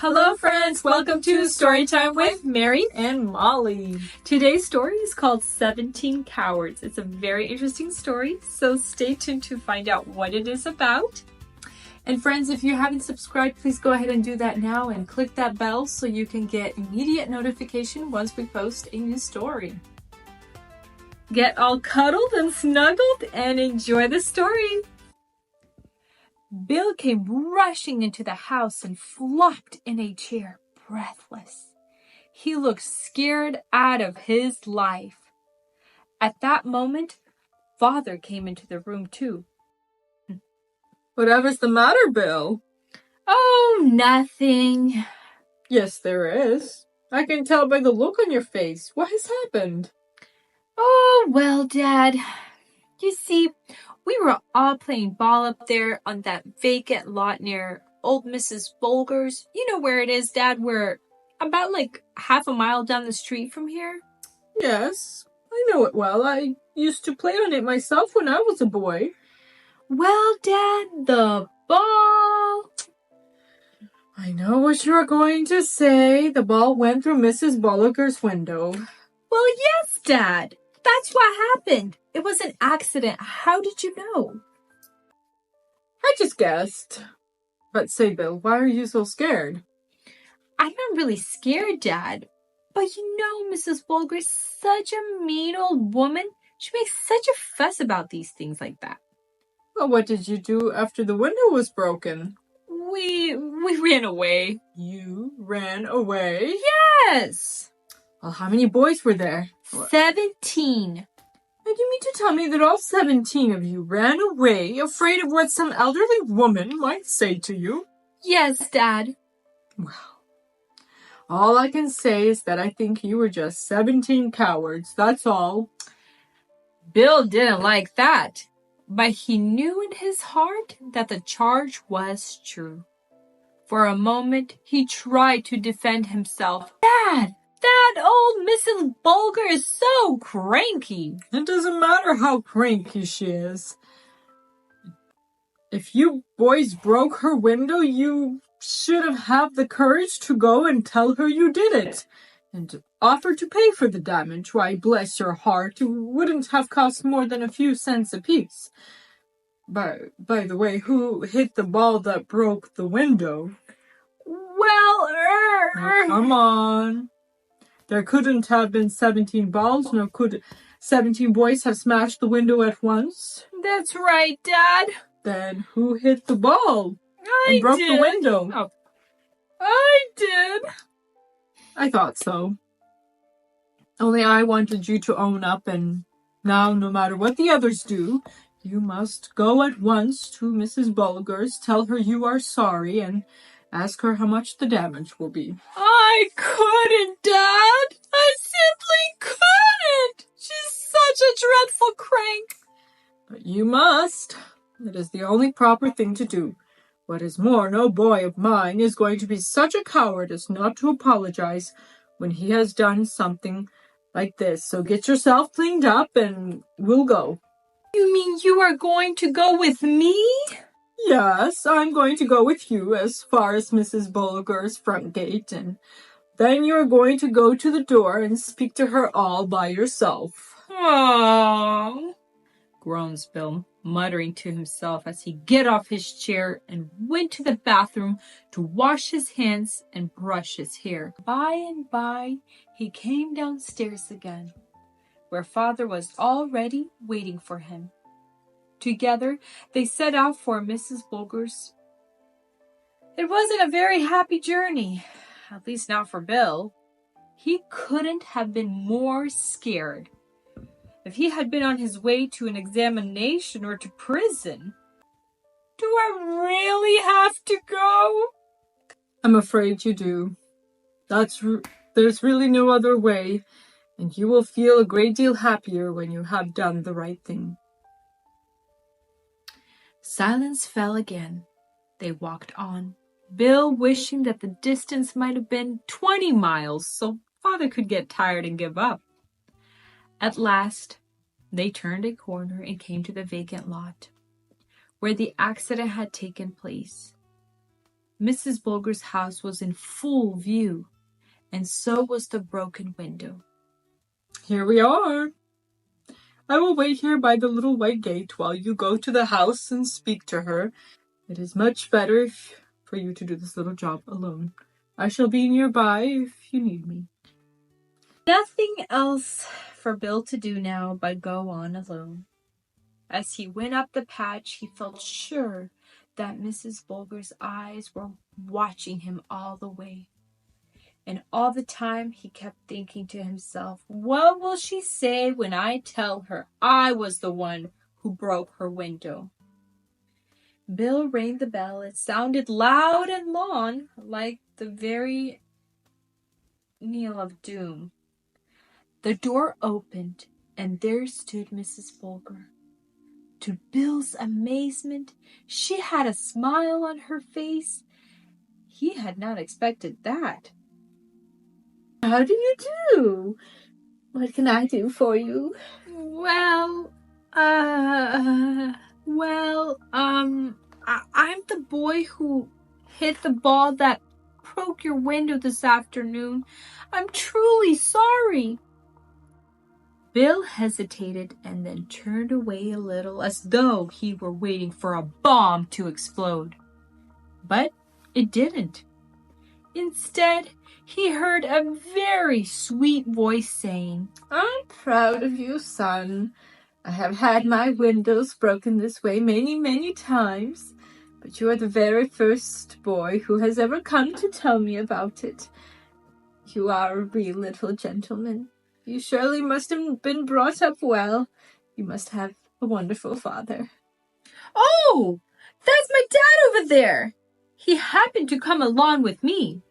Hello friends, welcome to Storytime with Mary and Molly. Today's story is called 17 Cowards. It's a very interesting story, so stay tuned to find out what it is about. And friends, if you haven't subscribed, please go ahead and do that now and click that bell so you can get immediate notification once we post a new story. Get all cuddled and snuggled and enjoy the story. Bill came rushing into the house and flopped in a chair, breathless. He looked scared out of his life. At that moment, Father came into the room too. Whatever's the matter, Bill? Oh, nothing. Yes, there is. I can tell by the look on your face. What has happened? Oh, well, Dad. You see, we were all playing ball up there on that vacant lot near old Mrs. Bulger's. You know where it is, Dad? We're about like half a mile down the street from here. Yes, I know it well. I used to play on it myself when I was a boy. Well, Dad, the ball... I know what you're going to say. The ball went through Mrs. Bulger's window. Well, yes, Dad. That's what happened. It was an accident. How did you know? I just guessed. But say, Bill, why are you so scared? I'm not really scared, Dad. But you know, Mrs. Bulger's such a mean old woman. She makes such a fuss about these things like that. Well, what did you do after the window was broken? We ran away. You ran away? Yes! Well, how many boys were there? 17. And you mean to tell me that all 17 of you ran away, afraid of what some elderly woman might say to you? Yes, Dad. Well, all I can say is that I think you were just 17 cowards, that's all. Bill didn't like that, but he knew in his heart that the charge was true. For a moment, he tried to defend himself. Dad! That old Mrs. Bulger is so cranky. It doesn't matter how cranky she is. If you boys broke her window, you should have had the courage to go and tell her you did it. And offer to pay for the damage. Why, bless your heart, it wouldn't have cost more than a few cents apiece. By the way, who hit the ball that broke the window? Well, Now, come on. There couldn't have been 17 balls, nor could 17 boys have smashed the window at once. That's right, Dad. Then who hit the ball I broke did. the window? Oh. I did. I thought so. Only I wanted you to own up, and now, no matter what the others do, you must go at once to Mrs. Bulger's, tell her you are sorry, and ask her how much the damage will be. I couldn't, Dad. I simply couldn't. She's such a dreadful crank. But you must. It is the only proper thing to do. What is more, no boy of mine is going to be such a coward as not to apologize when he has done something like this. So get yourself cleaned up and we'll go. You mean you are going to go with me? Yes, I'm going to go with you as far as Mrs. Bulger's front gate, and then you're going to go to the door and speak to her all by yourself. Oh, groans Bill, muttering to himself as he get off his chair and went to the bathroom to wash his hands and brush his hair. By and by, he came downstairs again, where Father was already waiting for him. Together, they set out for Mrs. Bulger's. It wasn't a very happy journey, at least not for Bill. He couldn't have been more scared. If he had been on his way to an examination or to prison. Do I really have to go? I'm afraid you do. There's really no other way, and you will feel a great deal happier when you have done the right thing. Silence fell again. They walked on, Bill wishing that the distance might have been 20 miles so Father could get tired and give up. At last, they turned a corner and came to the vacant lot, where the accident had taken place. Mrs. Bulger's house was in full view, and so was the broken window. Here we are. I will wait here by the little white gate while you go to the house and speak to her. It is much better for you to do this little job alone. I shall be nearby if you need me. Nothing else for Bill to do now but go on alone. As he went up the patch, he felt sure that Mrs. Bulger's eyes were watching him all the way. And all the time he kept thinking to himself, what will she say when I tell her I was the one who broke her window? Bill rang the bell. It sounded loud and long, like the very knell of doom. The door opened, and there stood Mrs. Bulger. To Bill's amazement, she had a smile on her face. He had not expected that. How do you do? What can I do for you? I'm the boy who hit the ball that broke your window this afternoon. I'm truly sorry. Bill hesitated and then turned away a little as though he were waiting for a bomb to explode. But it didn't. Instead, he heard a very sweet voice saying, I'm proud of you, son. I have had my windows broken this way many, many times, but you are the very first boy who has ever come to tell me about it. You are a real little gentleman. You surely must have been brought up well. You must have a wonderful father. Oh, that's my dad over there. He happened to come along with me.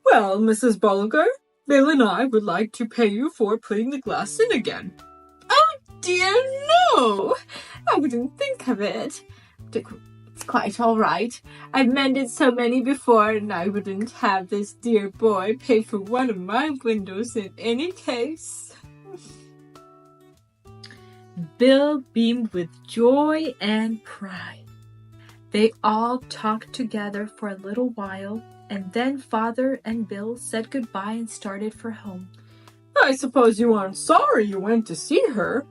Well, Mrs. Bulger, Bill and I would like to pay you for putting the glass in again. Oh, dear, no! I wouldn't think of it. It's quite all right. I've mended so many before, and I wouldn't have this dear boy pay for one of my windows in any case. Bill beamed with joy and pride. They all talked together for a little while, and then Father and Bill said goodbye and started for home. I suppose you aren't sorry you went to see her.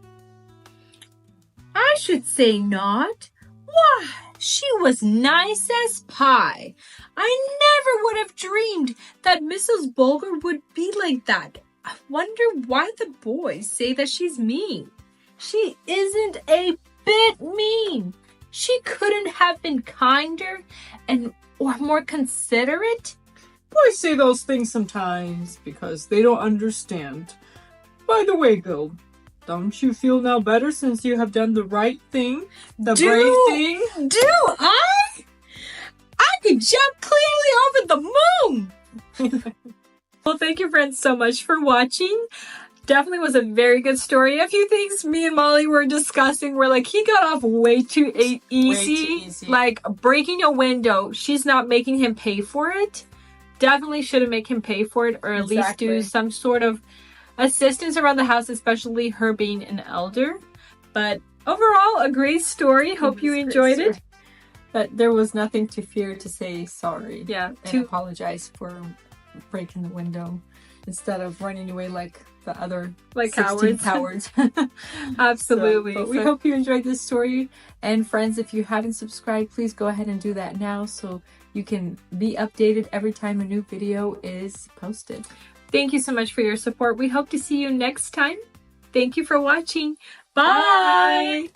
I should say not. Why, she was nice as pie. I never would have dreamed that Mrs. Bulger would be like that. I wonder why the boys say that she's mean. She isn't a bit mean. She couldn't have been kinder or more considerate. Boys say those things sometimes because they don't understand. By the way, Bill, don't you feel now better since you have done the right thing? The brave thing? Do I? I could jump clearly over the moon! Well, thank you, friends, so much for watching. Definitely was a very good story. A few things me and Molly were discussing were like, he got off way too easy. Like, breaking a window, she's not making him pay for it. Definitely shouldn't make him pay for it, or at least do some sort of assistance around the house, especially her being an elder. But overall, a great story. Hope you enjoyed it. But there was nothing to fear to say sorry. Yeah. To apologize for breaking the window instead of running away like the other cowards. Absolutely. But we hope you enjoyed this story. And friends, if you haven't subscribed, please go ahead and do that now so you can be updated every time a new video is posted. Thank you so much for your support. We hope to see you next time. Thank you for watching. Bye.